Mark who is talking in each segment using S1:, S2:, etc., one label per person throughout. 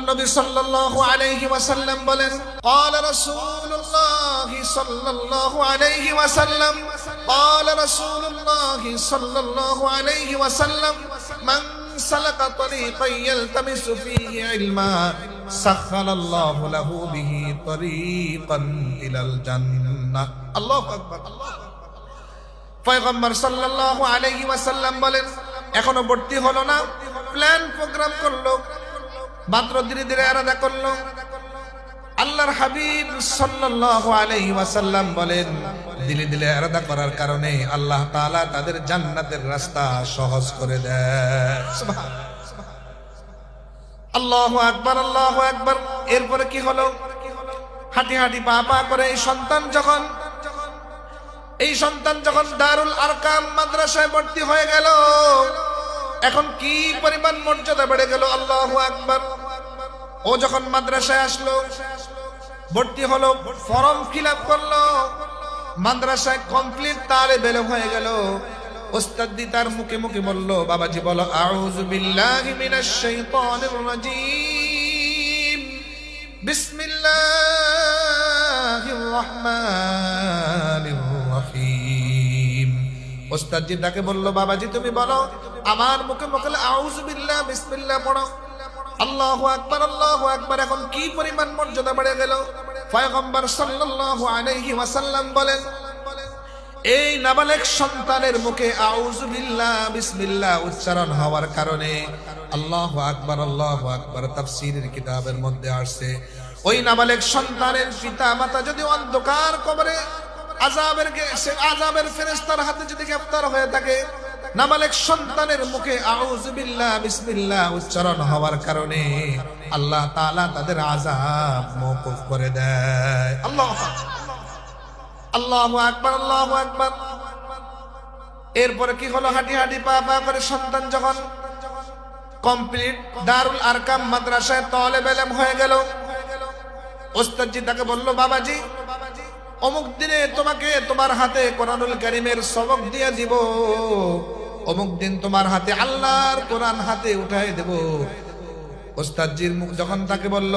S1: নবী সাল্লাল্লাহু আলাইহি ওয়াসাল্লাম বলেন قال رسول الله صلى الله عليه وسلم قال رسول الله صلى الله عليه وسلم من سلك طريقا يلتمس فيه علما سخر الله له به طريقا الى الجنه الله اكبر পয়গম্বর সাল্লাল্লাহু আলাইহি ওয়াসাল্লাম বলেন এখনো ভর্তি হলো না প্ল্যান প্রোগ্রাম করলো মাত্র ধীরে ধীরে আরাধনা করলো আল্লাহর হাবিব সাল্লাল্লাহু আলাইহি ওয়াসাল্লাম বলেন দিলে দিলে আরাধনা করার কারণে আল্লাহ তাআলা তাদের জান্নাতের রাস্তা সহজ করে দেয় সুবহানাল্লাহ আল্লাহু আকবার আল্লাহু আকবার এরপরে কি হলো হাঁটি হাঁটি পা পা করে এই সন্তান যখন দারুল আরকাম মাদ্রাসায় ভর্তি হয়ে গেল এখন কি পরিমাণ মর্যাদা বেড়ে গেল আল্লাহু আকবার ও যখন মাদ্রাসায় আসলো ভর্তি হলো ফর্ম ফিলআপ করলো মাদ্রাসায় কমপ্লিট তালেব ইলম হয়ে গেল ওস্তাদি তার মুখে মুখে বলল বাবাজি বলো আউযু বিল্লাহি মিনাশ শাইতানির রাজীম বিসমিল্লাহির রহমানির রহিম ওস্তাদজি তাকে বলল বাবাজি তুমি বলো আমার মুখে মুখে আউযু বিল্লাহ বিসমিল্লাহ পড়ো আল্লাহু আকবার এখন কি পরিমাণ মর্যাদা বেড়ে গেল পয়গম্বর সাল্লাল্লাহু আলাইহি ওয়াসাল্লাম বলেন এই নাবালেগ সন্তানের মুখে আউযু বিল্লাহ বিসমিল্লাহ উচ্চারণ হওয়ার কারণে আল্লাহু আকবার তাফসীরের কিতাবের মধ্যে আসছে ওই নাবালেগ সন্তানের পিতা মাতা যদি অন্ধকার কবরে আযাবের ফেরেশতার হাতে যদি গ্রেফতার হয়ে থাকে নাবালেগ সন্তানের মুখে আউযু বিল্লাহ বিসমিল্লাহ উচ্চারণ হওয়ার কারণে আল্লাহ তাআলা তাদের আযাব মওকুফ করে দেয় আল্লাহু আকবার এরপরে কি হলো হাঁটি হাঁটি পা পা করে সন্তান যখন কমপ্লিট দারুল আরকাম মাদ্রাসায় তালেব ইলম হয়ে গেল ওস্তাদজি তাকে বলল বাবাজি অমুক দিনে তোমাকে তোমার হাতে কোরআনুল কারীমের সবক দিয়ে দিব অমুক দিন তোমার হাতে আল্লাহর কোরআন হাতে উঠায় দেব ওস্তাদজির মুখ যখন তাকে বলল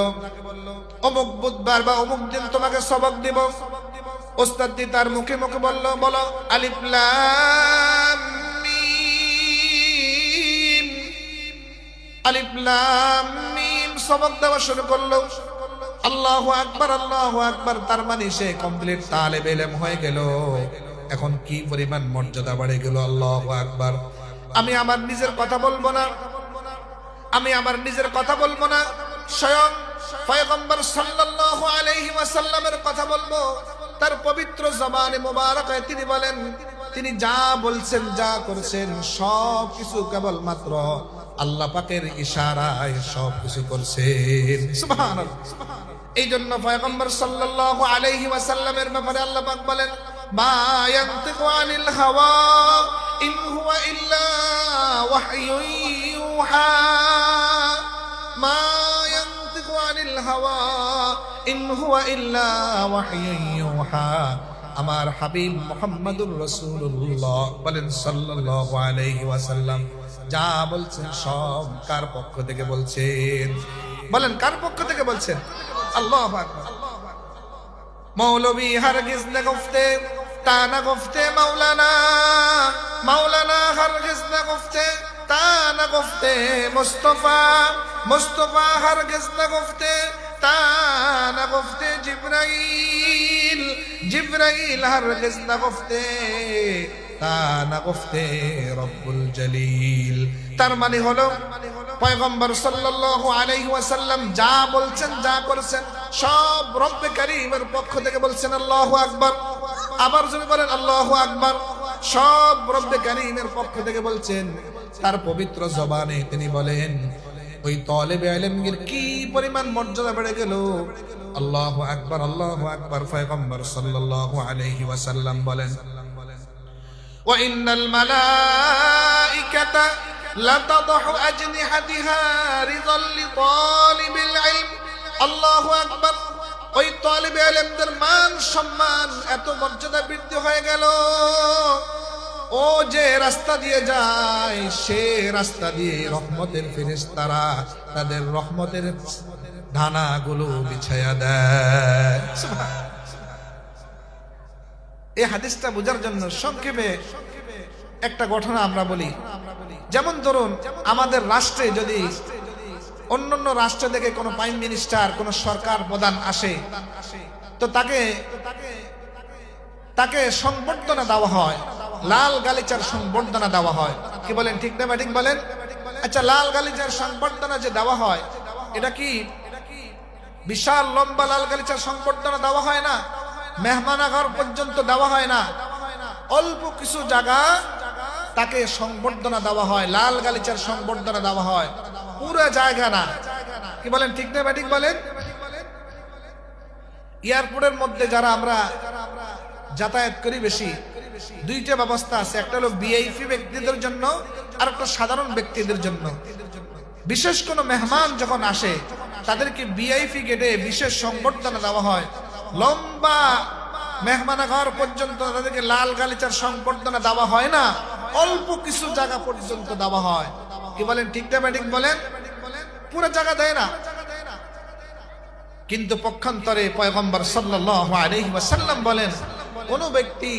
S1: অমুক বুধবার বা অমুক দিন তোমাকে সবক দিব ওস্তাদজি তার মুখে মুখে বলল বলো আলিফ লাম মিম সবক দেওয়া শুরু করলো আল্লাহু আকবার তার মানে সে কমপ্লিট তালেব ইলম হয়ে গেল এখন কি পরিমাণ মর্যাদা বেড়ে গেল আল্লাহু আকবার আমি আমার নিজের কথা বলবো না স্বয়ং পয়গম্বর সাল্লাল্লাহু আলাইহি ওয়াসাল্লামের কথা বলবো তার পবিত্র জবানে মোবারকায় তিনি বলেন তিনি যা বলছেন যা করেছেন সব কিছু কেবলমাত্র আল্লাহ পাকের ইশারায় সব কিছু করছেন সুবহানাল্লাহ এই জন্য পয়গম্বর সাল্লাল্লাহু আলাইহি ওয়াসাল্লামের ব্যাপারে আল্লাহ পাক বলেন মা ইয়ানতিকু আনিল হাওয়া ইন হুয়া ইল্লা ওয়াহয়ুন ইউহা মা ইয়ানতিকু আনিল হাওয়া ইন হুয়া ইল্লা ওয়াহয়ুন ইউহা আমার হাবিব মুহাম্মদুর রাসূলুল্লাহ বলেন সাল্লাল্লাহু আলাইহি ওয়াসাল্লাম যা বলছেন সব কার পক্ষ থেকে বলছেন বলেন কার পক্ষ থেকে বলছেন আল্লাহু আকবার মৌলভী হরগিজ না গফতে তা না গফতে মাওলানা হরগিজ না গফতে তা না গফতে মুস্তাফা হরগিজ না গফতে তা না গফতে জিবরাইল হরগিজ না গফতে তা না গফতে রব্বুল জলিল তার মানে হলো পয়গম্বর সাল্লাল্লাহু আলাইহি ওয়াসাল্লাম যা বলছেন যা করেছেন সব রব্বে কারীমের পক্ষ থেকে বলছেন আল্লাহু আকবার আবার যদি বলেন আল্লাহু আকবার সব রব্বে কারীমের পক্ষ থেকে বলছেন তার পবিত্র জবানে তিনি বলেন ওই তালেবে ইলমের কি পরিমাণ মর্যাদা বেড়ে গেল আল্লাহু আকবার পয়গম্বর সাল্লাল্লাহু আলাইহি ওয়াসাল্লাম বলেন ওয়া ইন্নাল মালাইকাতা لتضح أجنحتها رضا لطالب العلم الله أكبر ওই তালেবে ইলমদের মান সম্মান এত মর্যাদা বৃদ্ধি হয়ে গেল ও যে রাস্তা দিয়ে যায় সে রাস্তা দিয়ে রহমতের ফেরেশতারা তাদের রহমতের ধানাগুলো বিছায়া দেয়। এই হাদিসটা বোঝার জন্য সংক্ষেপে একটা ঘটনা আমরা বলি। যেমন ধরুন, আমাদের রাষ্ট্রে যদি অন্যান্য রাষ্ট্র থেকে কোনো প্রাইম মিনিস্টার, কোনো সরকার প্রধান আসে, তো তাকে সংবর্ধনা দেওয়া হয়, লাল গালিচার সংবর্ধনা দেওয়া হয়। কি বলেন, ঠিক না ঠিক বলেন? আচ্ছা, লাল গালিচার সংবর্ধনা যে দেওয়া হয়, এটা কি বিশাল লম্বা লাল গালিচার সংবর্ধনা দেওয়া হয় না? মেহমানাঘর পর্যন্ত দেওয়া হয় না, অল্প কিছু জায়গা তাকে সংবর্ধনা দেওয়া হয়, লাল গালিচার সংবর্ধনা দেওয়া হয়, পুরো জায়গা না। কি বলেন, ঠিক না ঠিক বলেন? এয়ারপোর্টের মধ্যে যারা আমরা যাতায়াত করি বেশি, দুইটা ব্যবস্থা আছে, একটা হলো ভিআইপি ব্যক্তিদের জন্য আর একটা সাধারণ ব্যক্তিদের জন্য। বিশেষ কোনো মেহমান যখন আসে তাদেরকে ভিআইপি গেটে বিশেষ সংবর্ধনা দেওয়া হয়, লম্বা মেহমানাঘর পর্যন্ত তাদেরকে লাল গালিচার সংবর্ধনা দেওয়া হয় না, অল্প কিছু জায়গা পর্যন্ত দেওয়া হয়। কি বলেন, ঠিক না ঠিক বলেন? পুরো জায়গা দেয় না। কিন্তু পক্ষান্তরে পয়গম্বর সাল্লাল্লাহু আলাইহি ওয়াসাল্লাম বলেন, কোন ব্যক্তি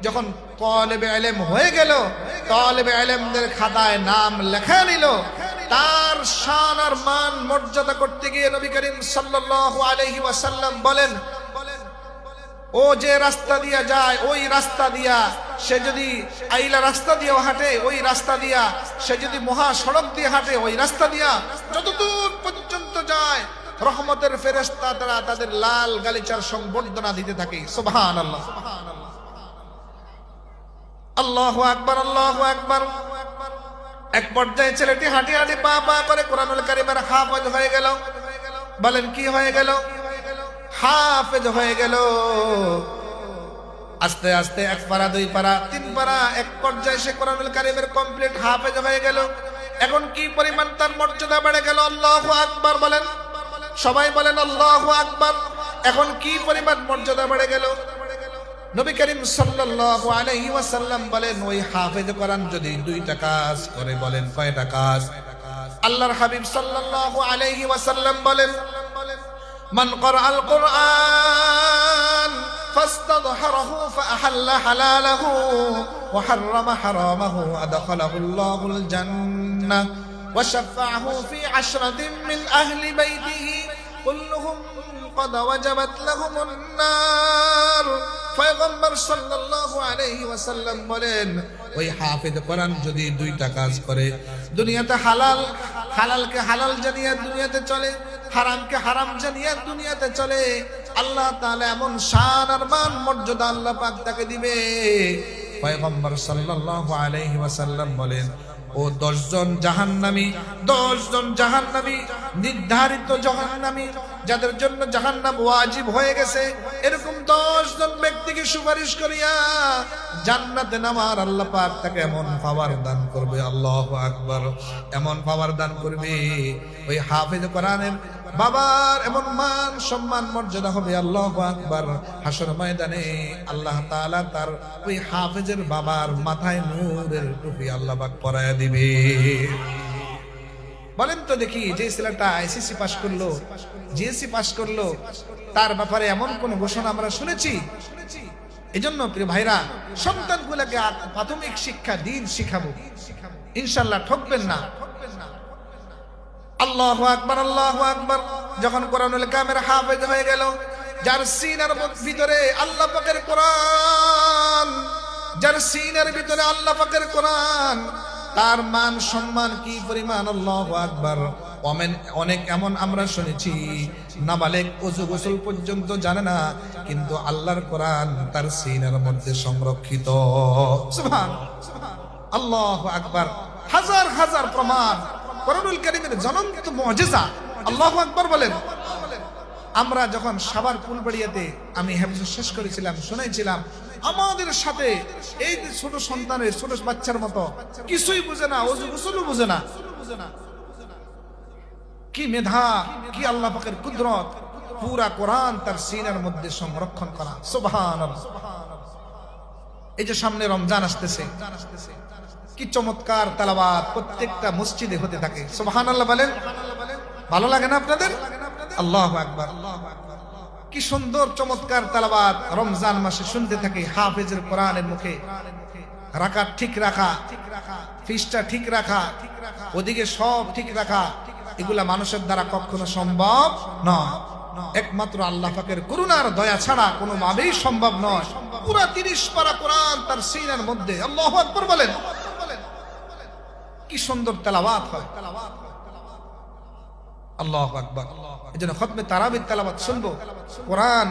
S1: যখন তালেবে ইলম হয়ে গেল, তালেবে ইলমদের খাতায় নাম লেখা নিল, তার শান আর মান মর্যাদা করতে গিয়ে নবী করিম সাল্লাল্লাহু আলাইহি ওয়াসাল্লাম বলেন, ও যে রাস্তা দিয়া যায়, ওই রাস্তা দিয়া সে যদি আইলা রাস্তা দিয়ে হাঁটে, ওই রাস্তা দিয়া সে যদি মহাসড়ক দিয়ে হাঁটে, ওই রাস্তা দিয়া যতদূর পর্যন্ত যায়, রহমতের ফেরেশতা তারা তাদের লাল গালিচার সংবর্ধনা দিতে থাকে। সুবহানাল্লাহ, আল্লাহু আকবার, আল্লাহু আকবার। এক পর্যায়ে ছেলেটি হাঁটি হাঁটি পা পা করে কোরআনুল কারীমের হাফেজ হয়ে গেল। বলেন, কি হয়ে গেল? হাফেজ হয়ে গেল। আস্তে আস্তে এক পারা, দুই পারা, তিন পারা, এক পর্যায়ে সে কোরআনুল কারীমের কমপ্লিট হাফেজ হয়ে গেল। এখন কি পরিমাণ তার মর্যাদা বেড়ে গেল! আল্লাহু আকবার বলেন, সবাই বলেন আল্লাহু আকবার। এখন কি পরিমাণ মর্যাদা বেড়ে গেল! নবী করিম সাল্লাল্লাহু আলাইহি ওয়াসাল্লাম বলেন, ওই হাফেজ কোরআন যদি দুইটা কাজ করে, বলেন কয়টা কাজ? আল্লাহর হাবিব সাল্লাল্লাহু আলাইহি ওয়াসাল্লাম বলেন, মান ক্বরাআল কুরআন ফাস্তাযহারাহু ফাআহাল্লা হালালাহু ওয়া হাররামা হারামাহু আদখালাহু আল্লাহুল জান্নাহ ওয়া শাফাআহু ফি আশরাতিন মিন আহলি বাইতিহি কুল্লুহুম قد وجبت لهم النار। পয়গম্বর সাল্লাল্লাহু আলাইহি ওয়াসাল্লাম বলেন, ওই হাফেজ কোরআন যদি দুইটা কাজ করে, দুনিয়াতে হালাল, হালালকে হালাল জানিয়ে দুনিয়াতে চলে, হারামকে হারাম জানিয়ে দুনিয়াতে চলে, আল্লাহ তাআলা এমন শান আর মান মর্যাদা আল্লাহ পাক তাকে দিবে। পয়গম্বর সাল্লাল্লাহু আলাইহি ওয়াসাল্লাম বলেন, ও 10 জন জাহান্নামী, 10 জন জাহান্নামী, নির্ধারিত জাহান্নামী, যাদের জন্য জাহান্নাম ওয়াজিব হয়ে গেছে, এরকম 10 জন ব্যক্তিকে সুপারিশ করিয়া জান্নাতে নামার আল্লাহ পাক তাকে এমন পাওয়ার দান করবে। আল্লাহু আকবার, এমন পাওয়ার দান করবে, ওই হাফেজ কোরআনের বাবার এমন মান সম্মান মর্যাদা হবে। আল্লাহু আকবার। হাসর ময়দানে আল্লাহ তাআলা তার ওই হাফেজের বাবার মাথায় নূরের টুপি আল্লাহ পাক পরায়া দিবে। বলেন তো দেখি, যে ছেলেটা আইসিসি পাস করলো, জিএসসি পাস করলো, তার ব্যাপারে এমন কোন ঘোষণা আমরা শুনেছি? এজন্য প্রিয় ভাইরা, সন্তানগুলোকে প্রাথমিক শিক্ষা দিন শিখাবো, ইনশাআল্লাহ ঠকবেন না। আল্লাহু আকবার, আল্লাহু আকবার। যখন কোরআনুল কারীমের হাফেজ হয়ে গেল, যার সিনার ভিতরে আল্লাহ পাকের কোরআন, যার সিনার ভিতরে আল্লাহ পাকের কোরআন, তার মান সম্মান কি পরিমাণ! আল্লাহু আকবার। অনেক এমন আমরা শুনেছি, নাবালেগ ওযু গোসল পর্যন্ত জানে না, কিন্তু আল্লাহর কোরআন তার সিনার মধ্যে সংরক্ষিত। সুবহানাল্লাহ, আল্লাহু আকবার। হাজার হাজার প্রমাণ কোরআনুল কারীমের জ্বলন্ত মুজিজা। আল্লাহু আকবার বলেন। আমরা যখন সাভার ফুলবাড়িয়াতে আমি হেফজ শেষ করেছিলাম, শুনেছিলাম, আমাদের সাথে এই যে ছোট সন্তানের, ছোট বাচ্চার মতো কিছুই বুঝে না, ওযু গোসলও বুঝে না, কি মেধা, কি আল্লাহ পাকের কুদরত! পুরা কোরআন তার সিনার মধ্যে সংরক্ষণ করা। সুবহানাল্লাহ। এই যে সামনে রমজান আসতেছে, কি চমৎকার তেলাওয়াত প্রত্যেকটা মসজিদে হতে থাকে। সুবহানাল্লাহ বলেন। ভালো লাগে না আপনাদের? আল্লাহু আকবার। কি সুন্দর চমৎকার তেলাওয়াত রমজান মাসে শুনতে থাকি হাফেজের কোরআনের মুখে। রাকাত ঠিক রাখা, ফিসটা ঠিক রাখা, ওদিকে সব ঠিক রাখা, এগুলা মানুষের দ্বারা কখনো সম্ভব নয়। একমাত্র আল্লাহ পাকের করুণার দয়া ছাড়া কোনোভাবেই সম্ভব নয়। পুরা 30 পারা কোরআন তার সিনার মধ্যে। আল্লাহু আকবার বলেন। কি সুন্দর তেলাওয়াত হয়। আল্লাহু আকবার। এজন্য খতমে তারাবির তেলাওয়াত শুনবো, কোরআন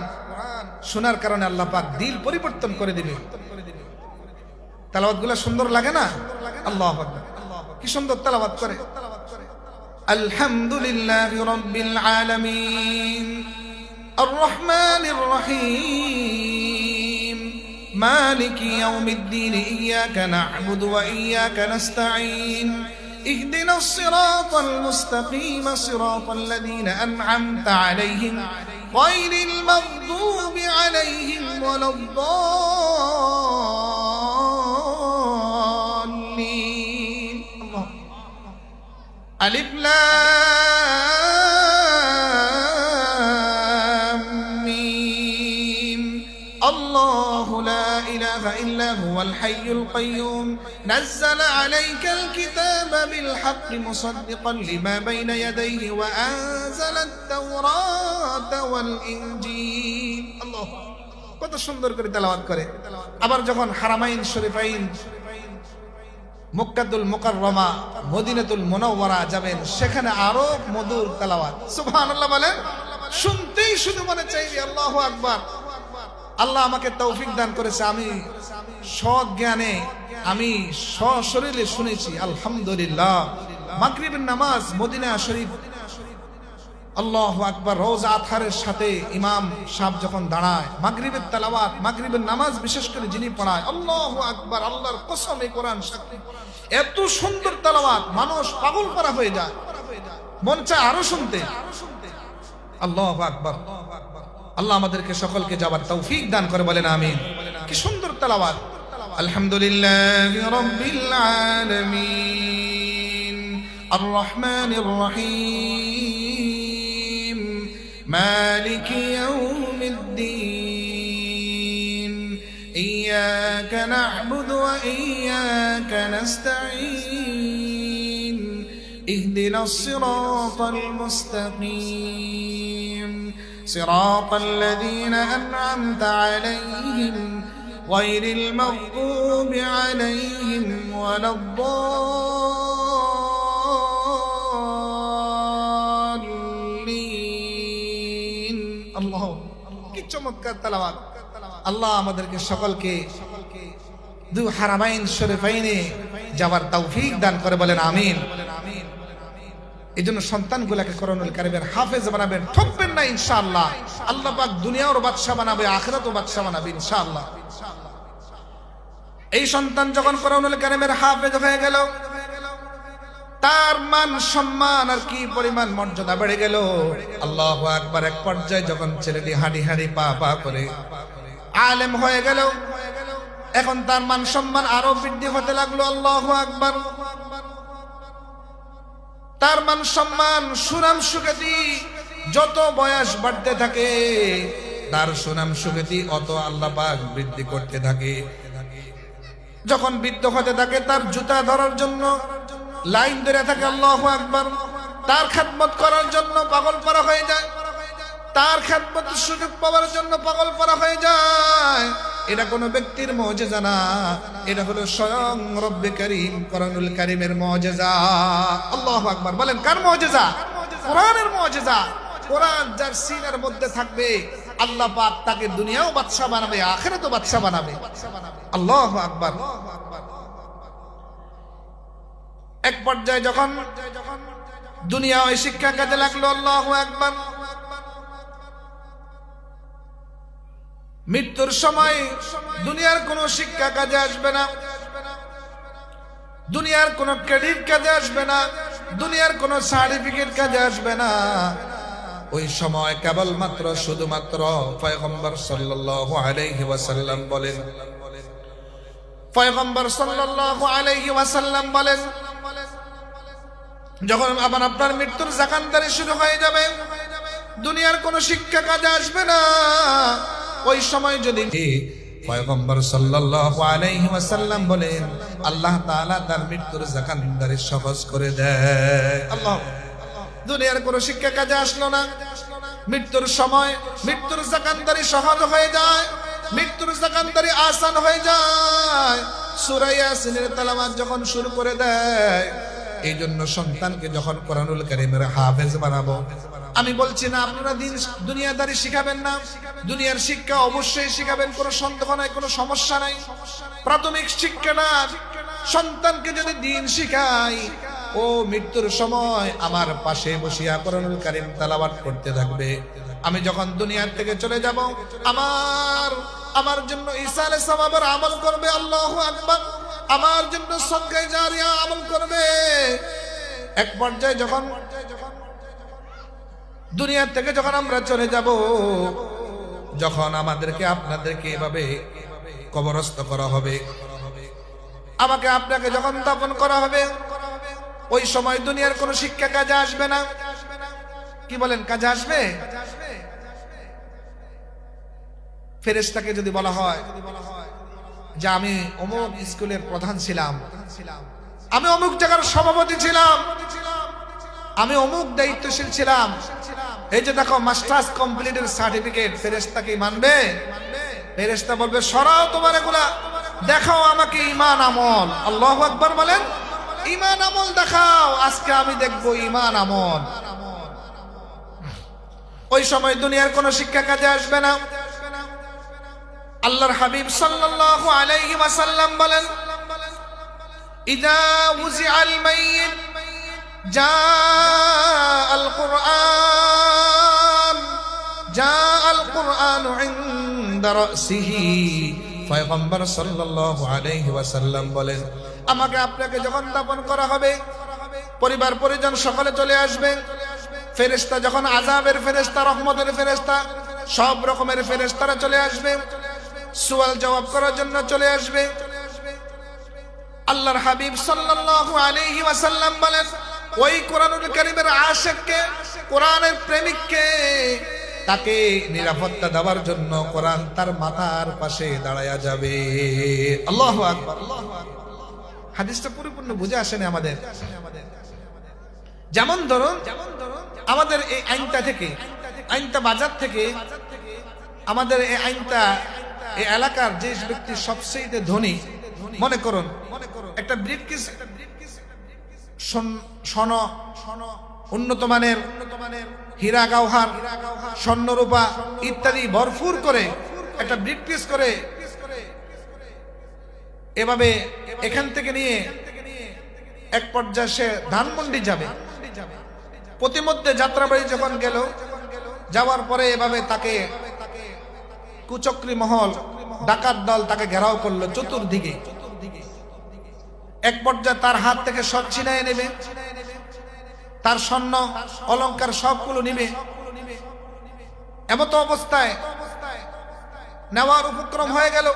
S1: শোনার কারণে আল্লাহ পাক দিল পরিবর্তন করে দিবে। তেলাওয়াতগুলো সুন্দর লাগে না? আল্লাহু আকবার। কি সুন্দর তেলাওয়াত করে। আলহামদুলিল্লাহি রাব্বিল আলামিন আর রহমানির রহিম মালিকি ইয়াউমিদ্দিন ইয়াকা না'বুদু ওয়া ইয়াকা নাস্তাঈন اهدنا الصراط المستقيم صراط الذين أنعمت عليهم غير المغضوب عليهم ولا الضالين. ألف لام ميم الله لا إله إلا هو الحي القيوم نزل عليك الكتاب بالحق مصدقا لما بين يديه وأنزل التوراة والإنجيل. الله কত সুন্দর করে তেলাওয়াত করে। আবার যখন হারামাইন শরীফাইন মক্কাতুল মুকাররমা মদিনাতুল মুনাওয়ারা যাবেন, সেখানে আরো মধুর তেলাওয়াত। সুবহানাল্লাহ বলেন। শুনতেই শুধু মনে চাইবে আল্লাহু আকবার। আল্লাহ আমাকে তৌফিক দান করেছে, আমি সৎ জ্ঞানে আমি সশরীরে শুনেছি আলহামদুলিল্লাহ। মাগরিবের নামাজ মদিনা শরীফ, আল্লাহু আকবার, রওজা আতহারের সাথে ইমাম সাহেব যখন দাঁড়ায়, মাগরিবের তেলাওয়াত, মাগরিবের নামাজ বিশেষ করে যিনি পড়ায়, আল্লাহু আকবার, আল্লাহর কসম এই কোরআন সাক্ষী, এত সুন্দর তেলাওয়াত মানুষ পাগল করা হয়ে যায়, মন চায় আরো শুনতে। আল্লাহু আকবার। আল্লাহ আমাদেরকে সকলকে যাবার তৌফিক দান করে, বলেন আমিন। কি সুন্দর তেলাওয়াত। আলহামদুলিল্লাহি রাব্বিল আলামিন আর রহমানির রহিম মালিকি ইয়াউমিদ্দিন ইয়াকা না'বুদু ওয়া ইয়াকা নাস্তাঈন ইহদিনাস সিরাতাল মুস্তাকিম صراط الذين أنعمت عليهم غير المغضوب عليهم ولا الضالين. الله কি চমৎকার তেলাওয়াত। আল্লাহ আমাদেরকে সকলকে দু হারামাইন শরীফাইনে যাওয়ার তৌফিক দান করে, বলেন আমিন। এই জন্য সন্তানগুলাকে কোরআনুল কারীমের হাফেজ বানাবেন, ঠকবেন না ইনশাআল্লাহ। আল্লাহ পাক দুনিয়ার বাদশা বানাবে, আখিরাতও বাদশা বানাবে ইনশাআল্লাহ। এই সন্তান যখন কোরআনুল কারীমের হাফেজ হয়ে গেল, তার মান সম্মান আর কি পরিমাণ মর্যাদা বেড়ে গেল। আল্লাহু আকবার। এক পর্যায়ে যখন ছেলেটি হাঁটি হাঁটি পা পা করে আলেম হয়ে গেল, এখন তার মান সম্মান আরো বৃদ্ধি হতে লাগলো। আল্লাহু আকবার। তার মান সম্মান সুনাম সুখ্যাতি যত বয়স বাড়তে থাকে, তার সুনাম সুখ্যাতি অত আল্লাহ পাক বৃদ্ধি করতে থাকে। যখন বৃদ্ধ হতে থাকে, তার জুতা ধরার জন্য লাইন ধরে থাকে। আল্লাহু আকবার। তার খেদমত করার জন্য পাগল পারা হয়ে যায়, তার খেদমতের সুযোগ পাওয়ার জন্য পাগল পারা হয়ে যায়। এটা কোনো ব্যক্তির মুজিজা না, এটা হলো স্বয়ং রব্বে কারীম কোরআনুল কারীমের মুজিজা। আল্লাহু আকবার। বলেন কার মুজিজা? কোরআনের মুজিজা। কোরআন যার সিনার মধ্যে থাকবে, আল্লাহ পাক তাকে দুনিয়াও বাদশা বানাবে, আখিরাতও বাদশা বানাবে। আল্লাহু আকবার। এক পর্যায়ে যখন দুনিয়া ওই শিক্ষা কাজে লাগলো, আল্লাহু আকবার, মৃত্যুর সময় দুনিয়ার কোন শিক্ষা কাজে আসবে না, দুনিয়ার কোন ক্রেডিট কাজে আসবে না, দুনিয়ার কোন সার্টিফিকেট কাজে আসবে না। ওই সময় কেবলমাত্র শুধুমাত্র পয়গম্বর সাল্লাল্লাহু আলাইহি ওয়াসাল্লাম বলেন, পয়গম্বর সাল্লাল্লাহু আলাইহি ওয়াসাল্লাম বলেন, যখন আবার আপনার মৃত্যুর জাকানদারি শুরু হয়ে যাবে, দুনিয়ার কোনো শিক্ষা কাজে আসবে না। ওই সময় যদি পয়গম্বর সাল্লাল্লাহু আলাইহি ওয়াসাল্লাম বলেন, আল্লাহ তাআলা তার মৃত্যুর জাকানদারি সহজ করে দেয়। আল্লাহ, দুনিয়ার কোনো শিক্ষা কাজে আসলো না, মৃত্যুর সময় মৃত্যুর জাকানদারি সহজ হয়ে যায়, মৃত্যুর জাকানদারি আসান হয়ে যায়। সূরা ইয়াসিনের তেলাওয়াত যখন শুরু করে দেয়, এই জন্য সন্তানকে যখন কোরআনুল কারীমের হাফেজ বানাবো, আমি বলছি না আপনারা দুনিয়াদারি শিখাবেন না, দুনিয়ার শিক্ষা অবশ্যই শিখাবেন, কোনো সন্দেহ নাই, কোনো সমস্যা নাই। প্রাথমিক শিক্ষাটা সন্তানকে যদি দিন শিখাই, ও মৃত্যুর সময় আমার পাশে বসিয়া কোরআনুল কারীম তেলাওয়াত করতে থাকবে। আমি যখন দুনিয়ার থেকে চলে যাব, আমার জন্য ইসালে সওয়াবের আমল করবে, আল্লাহু আকবার, আমার জন্য সদকায়ে জারিয়া আমল করবে। এক পর্যায়ে যখন দুনিয়ার থেকে যখন আমরা চলে যাব, যখন আমাদেরকে আপনাদেরকে এভাবে কবরস্থ করা হবে, আমাকে আপনাকে যখন দাফন করা হবে, ওই সময় দুনিয়ার কোনো শিক্ষা কাজে আসবে না। কি বলেন, কাজে আসবে? ফেরেশতাকে যদি বলা হয় যে আমি অমুক স্কুলের প্রধান ছিলাম, আমি অমুক জায়গার সভাপতি ছিলাম, আমি অমুক দায়িত্বশীল ছিলাম, এই যে দেখো মাস্টার্স কমপ্লিটের সার্টিফিকেট, ফেরেশতা কি মানবে? ফেরেশতা বলবে সরাও তোমার এগুলা, দেখাও আমাকে ঈমান আমল। আল্লাহু আকবার বলেন, ঈমান আমল দেখাও, আজকে আমি দেখবো ঈমান আমল। ওই সময় দুনিয়ার কোনো শিক্ষা কাজে আসবে না। আল্লাহর হাবিব সাল্লাল্লাহু আলাইহি ওয়াসাল্লাম বলেন, ইযা উযিআল মাইয়িত জাআল কুরআন ইনদা রাসিহি। পয়গম্বর সাল্লাল্লাহু আলাইহি ওয়াসাল্লাম বলেন, আমাকে আপনাকে যখন দাফন করা হবে, পরিবার পরিজন সকলে চলে আসবে। ফেরেশতা যখন আযাবের ফেরেশতা, রহমতের ফেরেশতা, সব রকমের ফেরেশতারা চলে আসবে, সুয়াল জবাব করার জন্য চলে আসবে। আল্লাহর হাবিব সাল্লাল্লাহু আলাইহি ওয়াসাল্লাম বলেন, ওই কোরআনুল কারীমের আশিককে, কোরআনের প্রেমিককে, তাকে নিরাপত্তা দেওয়ার জন্য কোরআন তার মাথার পাশে দাঁড়ায়া যাবে। আল্লাহু আকবার। হাদিসটা পরিপূর্ণ বুঝে আসেনি আমাদের। যেমন ধরুন আমাদের এই আইনটা থেকে, আইনটা বাজার থেকে, আমাদের এই আইনটা এই এলাকার যে ব্যক্তি সবচেয়ে ধনী, মনে করুন একটা ব্রিফকেস স্বর্ণ, উন্নত মানের হীরা গাওহার, স্বর্ণরূপা ইত্যাদি ভরপুর করে একটা ব্রিফকেস করে এভাবে এখান থেকে নিয়ে এক পর্যায়ে সে ধানমন্ডি যাবে। প্রতিমধ্যে যাত্রাবাড়ি যখন গেল, যাওয়ার পরে এভাবে তাকে কুচক্রী মহল, ডাকাত দল তাকে ঘেরাও করলো চতুর্দিকে। এক পর্যায়ে তার হাত থেকে সব ছিনায় নেবে, তার স্বর্ণ অলংকার সবগুলো নিবে। এমত অবস্থায় নেওয়ার উপক্রম হয়ে গেল।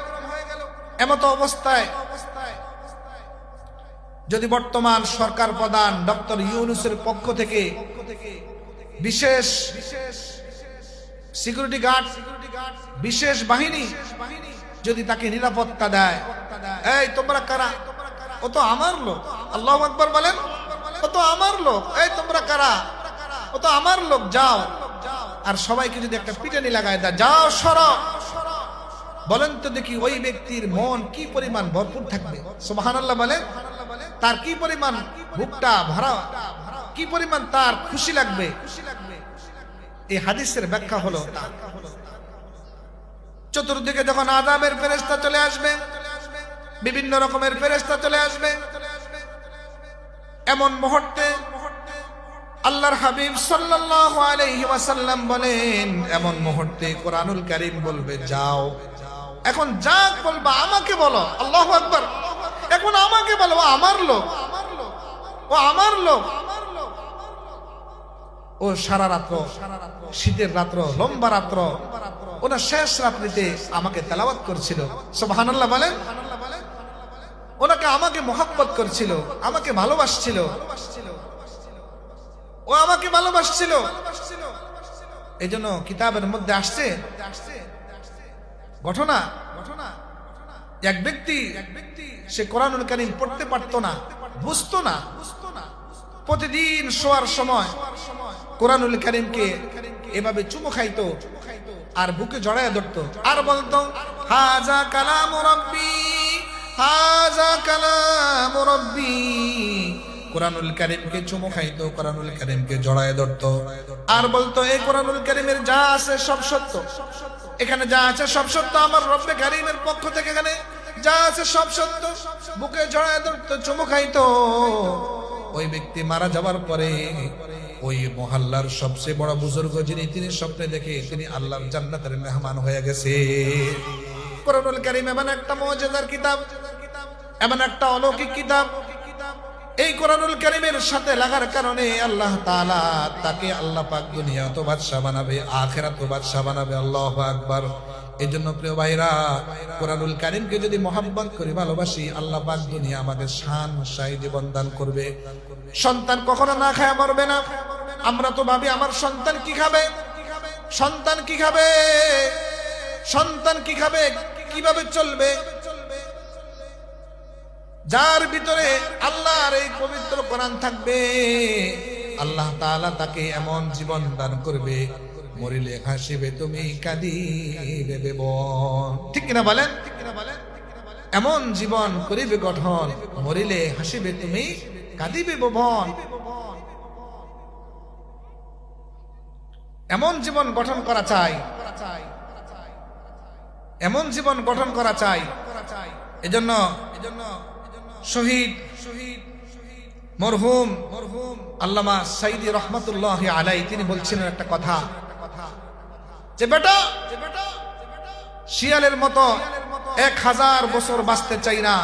S1: এমত অবস্থায় যদি বর্তমান সরকার প্রধান ডক্টর ইউনূসের পক্ষ থেকে বিশেষ সিকিউরিটি গার্ড, বিশেষ বাহিনী যদি তাকে নিরাপত্তা দেয়, এই তোমরা কারা? ও তো আমার লোক। আল্লাহু আকবার বলেন, ও তো আমার লোক। এই তোমরা কারা? ও তো আমার লোক, যাও। আর সবাইকে যদি একটা পিটানি লাগায় দেয়, যাও সরো। বলেন তো দেখি ওই ব্যক্তির মন কি পরিমাণ ভরপুর থাকবে? সুবহানাল্লাহ বলেন, তার কি পরিমাণ বুকটা ভরা, কি পরিমাণ তার খুশি লাগবে। এই হাদিসের ব্যাখ্যা হলো চতুর্দিকে যখন আযাবের ফেরেশতা চলে আসবে, বিভিন্ন রকমের ফেরেশতা চলে আসবে, এমন মুহূর্তে আল্লাহর হাবিব সাল্লাল্লাহু আলাইহি ওয়াসাল্লাম বলেন, এমন মুহূর্তে কোরআনুল কারীম বলবে যাও। এখন যা বলবা আমাকে বলো। আল্লাহু আকবার। এখন আমাকে বলো, ও আমার লোক, ও আমার লোক। ও সারা রাত্র, শীতের রাত্র, লম্বা রাত্র, ওনা শেষ রাত্রিতে আমাকে তেলাওয়াত করছিল। সুবহানাল্লাহ বলেন, ওনাকে আমাকে মহব্বত করছিল, আমাকে ভালোবাসছিল। ও আমাকে ভালোবাসছিল। এই জন্য কিতাবের মধ্যে আসছে ঘটনা, এক ব্যক্তি সে কোরআনুল কারীম পড়তে পারতো না, বুঝতো না। প্রতিদিন শোয়ার সময় কোরআনুল কারীমকে এভাবে চুমু খাইতো আর বুকে জড়ায় ধরতো আর বলতো, হাজা কালামু রাব্বি, হাজা কালামু রাব্বি। কোরআনুল কারীমকে চুমু খাইতো, কোরআনুল কারীমকে জড়ায় ধরতো আর বলতো, এই কোরআনুল কারীমের যা আছে সব সত্য, এখানে যা আছে সব সত্য, আমার রব্বে কারীমের পক্ষ থেকে এখানে যা আছে সব সত্য। বুকে জড়ায় ধরতো, চুমু খাইতো। ওই ব্যক্তি মারা যাওয়ার পরে ওই মহল্লার সবচেয়ে বড় বুজুর্গ যিনি, তিনি স্বপ্নে দেখে তিনি আল্লাহর জান্নাতের মেহমান হয়ে গেছে। কোরআনুল কারীম এমন একটা মুজিজার কিতাব, এমন একটা অলৌকিক কিতাব। এই কোরআনুল কারীমের সাথে লাগার কারণে আল্লাহ তাআলা তাকে আল্লাহ পাক দুনিয়াতেও বাদশা বানাবে, আখিরাতেও বাদশা বানাবে। আল্লাহু আকবার। এজন্য প্রিয় ভাইরা, কোরআনুল কারীমকে যদি মহব্বত করি, ভালোবাসি, আল্লাহ পাক দুনিয়া আমাদের শান শাহী জীবন দান করবে। সন্তান কখনো না খায় মরবে না। আমরা তো ভাবি আমার সন্তান কি খাবে, সন্তান কি খাবে, সন্তান কি খাবে, কিভাবে চলবে। যার ভিতরে আল্লাহর এই পবিত্র কোরআন থাকবে, আল্লাহ তাআলা তাকে এমন জীবন দান করবে, মরিলে হাসিবে তুমি কাঁদিবে বেবন। ঠিক কিনা বলেন? এমন জীবন করিবে গঠন, মরিলে হাসিবে তুমি কাঁদিবে ভুবন। এমন জীবন গঠন করা চাই, এমন জীবন গঠন করা চাই। এজন্য শহীদ মরহুম আল্লামা সাইদি রহমাতুল্লাহি আলাইহি তিনি বলছিলেন একটা কথা, যে বেটা, শিয়ালের মতো 1000 বছর বাঁচতে চাই না,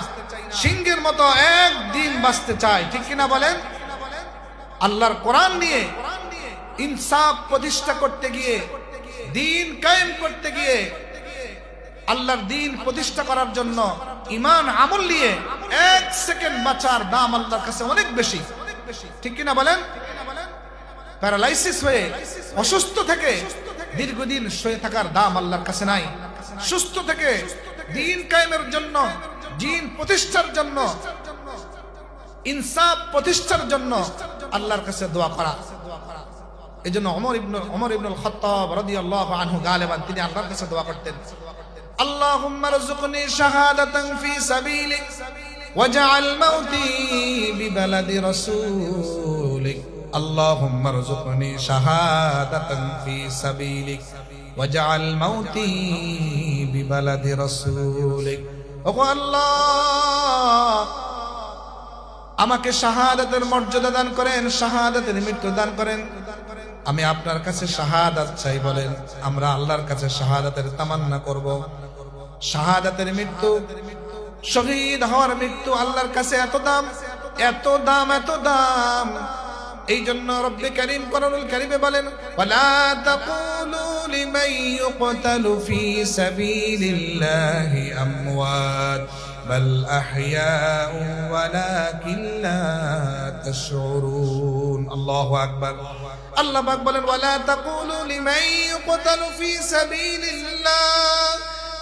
S1: সিংহের মতো একদিন বাঁচতে চাই। ঠিক কিনা বলেন? আল্লাহর কোরআন নিয়ে ইনসাফ প্রতিষ্ঠা করতে গিয়ে, দ্বীন কায়েম করতে গিয়ে, আল্লাহর দ্বীন প্রতিষ্ঠা করার জন্য ঈমান আমল নিয়ে 1 সেকেন্ড বাঁচার দাম আল্লাহর কাছে অনেক বেশি। ঠিক কিনা বলেন? প্যারালাইসিস হয়ে, অসুস্থ থেকে দীর্ঘদিন শুয়ে থাকার দাম আল্লাহর কাছে নাই। সুস্থ থেকে দ্বীন কায়েমের জন্য, দ্বীন প্রতিষ্ঠার জন্য, ইনসাফ প্রতিষ্ঠার জন্য আল্লাহর কাছে দোয়া করা। এজন্য ওমর ইবনুল খাত্তাব রাদিয়াল্লাহু আনহু গালিবান তিনি আল্লাহর কাছে দোয়া করতেন, আল্লাহুম্মা রযুকনি শাহাদাতান ফি সাবিলিক ওয়াজআল মাউতি বিবালাদি রাসূলিক। আল্লাহুম্মা রযুকনি শাহাদাতান ফি সাবিলিক ওয়াজআল মাউতি বিবালাদি রাসূলিক। ওগো আল্লাহ, আমাকে শাহাদাতের মর্যাদা দান করেন, শাহাদাতের মৃত্যু দান করেন। আমি আপনার কাছে শাহাদাত চাই। বলেন, আমরা আল্লাহর কাছে শাহাদাতের তামান্না করব। শাহাদাতের মৃত্যু, শহীদ হওয়ার মৃত্যু আল্লাহর কাছে এত দাম, এত দাম, এত দাম। এই জন্য রব্বে কারীম কোরআনুল কারীমে বলেন, ওয়ালা তাকুলু লিমান ইউকতালু ফি সাবিলিল্লাহি আমওয়াত বাল আহইয়াউ ওয়ালাকিন লা তাশউরুন। আল্লাহু আকবার। আল্লাহ পাক বলেন, ওয়ালা তাকুলু লিমান ইউকতালু ফি সাবিলিল্লাহ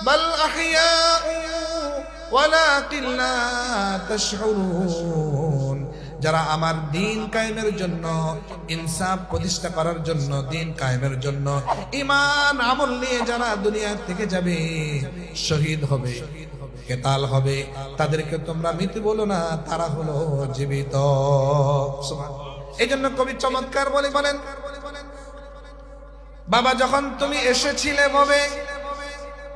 S1: বাল আহইয়াউ ওয়ালাকিন লা তাশউরুন। যারা আমার দ্বীন কায়েমের জন্য, ইনসাফ প্রতিষ্ঠা করার জন্য, দ্বীন কায়েমের জন্য ঈমান আমল নিয়ে যারা দুনিয়া থেকে যাবে, শহীদ হবে, কেতাল হবে, তাদেরকে তোমরা মৃত বলো না, তারা হলো জীবিত। এই জন্য কবি চমৎকার বলেন, বাবা যখন তুমি এসেছিলে ভবে,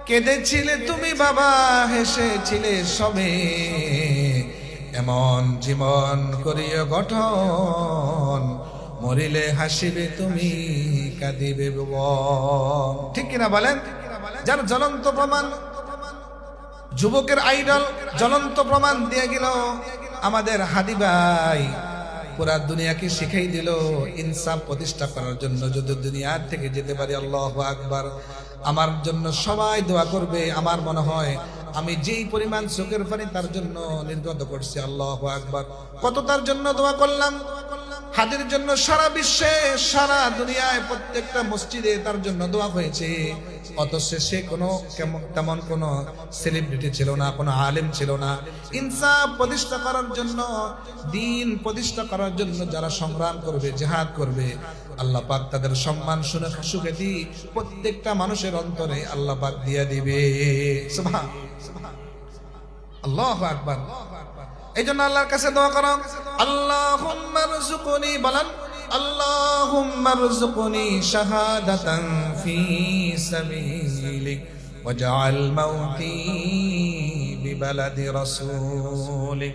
S1: কেঁদেছিলে তুমি বাবা, হেসেছিলে সবে, এমন জীবন করিও গঠন, মরিলে হাসিবে তুমি কাঁদিবে ভুবন। ঠিক কিনা বলেন? যার জ্বলন্ত প্রমাণ, যুবকের আইডল জ্বলন্ত প্রমাণ দিয়ে গেল আমাদের হাদি ভাই, পুরা দুনিয়াকে শিখাই দিল ইনসাফ প্রতিষ্ঠা করার জন্য যদি দুনিয়ার থেকে যেতে পারি। আল্লাহু আকবার। আমার জন্য সবাই দোয়া করবে। আমার মনে হয় আমি যেই পরিমাণ চোখের পানি তার জন্য নির্গত করছি। আল্লাহু আকবার। কত তার জন্য দোয়া করলাম, হাদির জন্য সারা বিশ্বে সারা দুনিয়ায় প্রত্যেকটা মসজিদে তার জন্য দোয়া হয়েছে। অথচ সে কোনো তেমন কোনো সেলিব্রিটি ছিল না, কোনো আলেম ছিল না। ইনসাফ প্রতিষ্ঠা করার জন্য, দ্বীন প্রতিষ্ঠা করার জন্য যারা সংগ্রাম করবে, জিহাদ করবে, আল্লাহ পাক তাদের সম্মান শুনে সুখ্যাতি প্রত্যেকটা মানুষের অন্তরে আল্লাহ পাক দিয়ে দিবে। আল্লাহু আকবার। এই জন্য আল্লাহর কাছে দোয়া করো, আল্লাহুম্মা রযুকনি, বলেন আল্লাহুম্মা রযুকনি শাহাদাতান ফি সাবিলিক ওয়াজআল মাউতি বিবালাদি রাসূলিক।